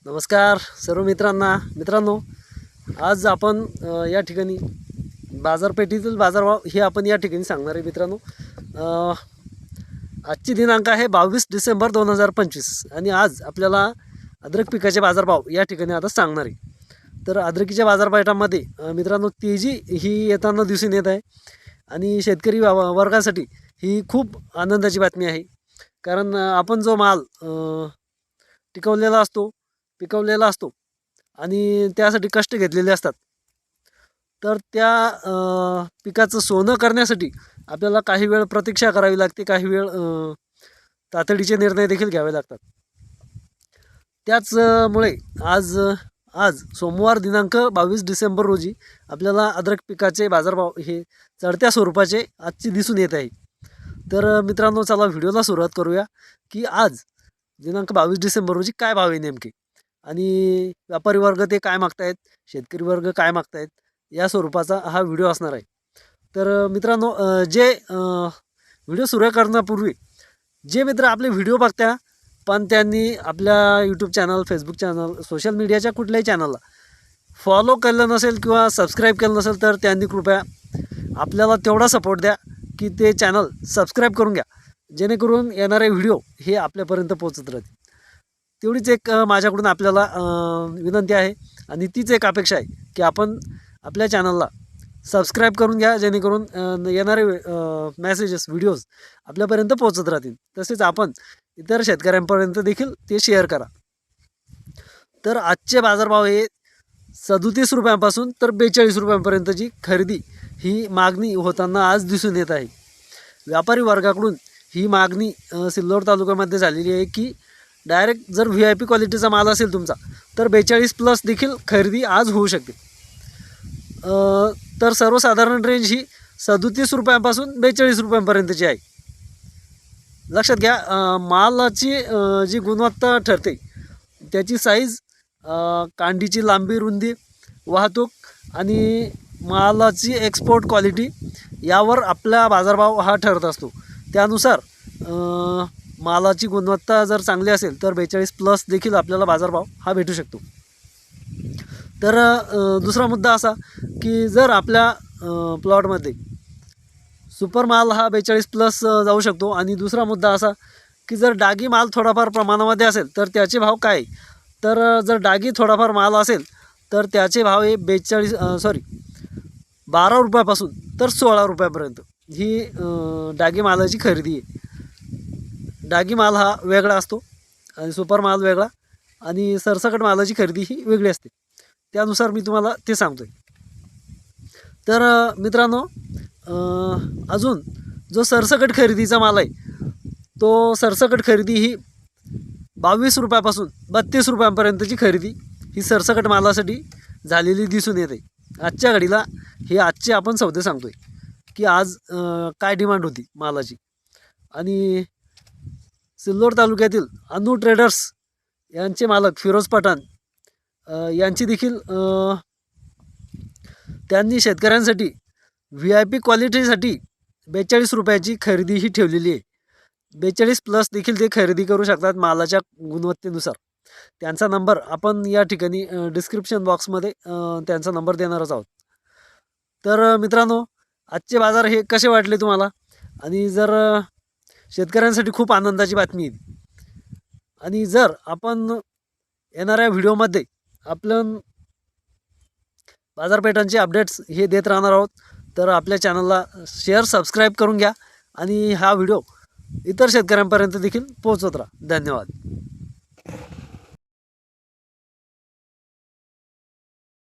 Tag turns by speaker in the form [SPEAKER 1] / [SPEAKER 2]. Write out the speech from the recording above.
[SPEAKER 1] नमस्कार सर्व मित्रांनो, आज आपण या ठिकाणी बाजारपेठेतील बाजारभाव हे आपण या ठिकाणी सांगणार आहे मित्रांनो। आजची दिनांक आहे 22 डिसेंबर 2025 आणि आज आपल्याला अद्रक पिकाचे बाजारभाव या ठिकाणी आता सांगणार आहे। तर अद्रकीच्या बाजारपेठांमध्ये मित्रांनो तेजी ही येताना दिसून येत आहे आणि शेतकरी वर्गासाठी ही खूप आनंदाची बातमी आहे। कारण आपण जो माल पिकवलेला असतो आणि त्यासाठी कष्ट घेतलेले असतात, तर त्या पिकाचं सोनं करण्यासाठी आपल्याला काही वेळ प्रतीक्षा करावी लागते, काही वेळ तातडीचे निर्णय देखील घ्यावे लागतात। त्याचमुळे आज सोमवार दिनांक 22 डिसेंबर रोजी आपल्याला अद्रक पिकाचे बाजारभाव हे चढत्या स्वरूपाचे आजची दिसून येत आहे। तर मित्रांनो, चला व्हिडिओला सुरुवात करूया की आज दिनांक 22 डिसेंबर रोजी काय भाव आहे नेमके आणि व्यापारी वर्ग ते काय मागतायत, शेतकरी वर्ग काय मागतायत, या स्वरूपाचा हा व्हिडिओ असणार आहे। तर मित्रांनो, जे व्हिडिओ सुरू करण्यापूर्वी जे मित्र आपले व्हिडिओ बघता पण त्यांनी आपल्या YouTube channel, Facebook channel, social मीडियाच्या कुठल्याही चॅनलला फॉलो केलं नसेल किंवा सबस्क्राईब केलं नसेल, तर त्यांनी कृपया आपल्याला तेवढा सपोर्ट द्या की ते चॅनल सबस्क्राईब करून घ्या, जेणेकरून येणारे व्हिडिओ हे आपल्यापर्यंत पोहोचत राहतील। तेवढीच एक माझ्याकडून आपल्याला विनंती आहे आणि तीच एक अपेक्षा आहे की आपण आपल्या चॅनलला सबस्क्राईब करून घ्या, जेणेकरून येणारे मेसेजेस, व्हिडिओज आपल्यापर्यंत पोहोचत राहतील। तसेच आपण इतर शेतकऱ्यांपर्यंत देखील ते शेअर करा। तर आजचे बाजारभाव हे 37 रुपयांपासून तर 42 रुपयांपर्यंतची खरेदी ही मागणी होताना आज दिसून येत आहे। व्यापारी वर्गाकडून ही मागणी सिल्लोड तालुक्यामध्ये झालेली आहे की डायरेक्ट जर VIP क्वालिटीचा माल असेल तुमचा, तर 42+ देखील खरेदी आज होऊ शकते। तर सर्वसाधारण रेंज ही 37 रुपयांपासून 42 रुपयांपर्यंतची आहे। लक्षात घ्या, मालाची जी गुणवत्ता ठरते त्याची साईज, कांडीची लांबी, रुंदी, वाहतूक आणि मालाची एक्सपोर्ट क्वालिटी यावर आपला बाजारभाव हा ठरत असतो। त्यानुसार मालाची गुणवत्ता जर चांगली असेल तर 42+ देखील आपल्याला बाजारभाव हा भेटू शकतो। तर दुसरा मुद्दा असा की जर आपल्या प्लॉटमध्ये सुपर माल हा 42+ जाऊ शकतो। आणि दुसरा मुद्दा असा की जर डागी माल थोडाफार प्रमाणामध्ये असेल तर त्याचे भाव काय, तर जर डागी थोडाफार माल असेल तर त्याचे भाव हे 12 रुपयापासून तर 16 रुपयापर्यंत ही डागी मालाची खरेदी आहे। डागी माल हा वेगळा असतो आणि सुपर माल वेगळा आणि सरसकट मालाची खरेदी ही वेगळी असते। त्यानुसार मी तुम्हाला ते सांगतो आहे। तर मित्रांनो, अजून जो सरसकट खरेदीचा माल आहे तो सरसकट खरेदी ही 22 रुपयापासून 32 रुपयांपर्यंतची खरेदी ही सरसकट मालासाठी झालेली दिसून येते। आजच्या घडीला हे आजचे आपण सौदे सांगतो आहे की आज काय डिमांड होती मालाची। आणि सिल्लोड तालुक्यातील अनु ट्रेडर्स यांचे मालक फिरोज पठाण यांची देखील त्यांनी शेतकऱ्यांसाठी VIP क्वालिटीसाठी 42 रुपयाची खरेदी ही ठेवलेली आहे। 42+ देखील ते खरेदी करू शकतात मालाच्या गुणवत्तेनुसार। त्यांचा नंबर आपण या ठिकाणी डिस्क्रिप्शन बॉक्समध्ये त्यांचा नंबर देणारच आहोत। तर मित्रांनो, आजचे बाजार हे कसे वाटले तुम्हाला, आणि जर शेतकऱ्यांसाठी खूप आनंदाची बातमी आहे। आणि जर आपण येणाऱ्या व्हिडिओमध्ये आपण बाजारपेठांचे अपडेट्स हे देत राहणार आहोत, तर आपल्या चॅनलला शेअर, सबस्क्राईब करून घ्या आणि हा व्हिडिओ इतर शेतकऱ्यांपर्यंत देखील पोहोचवत राहा। धन्यवाद।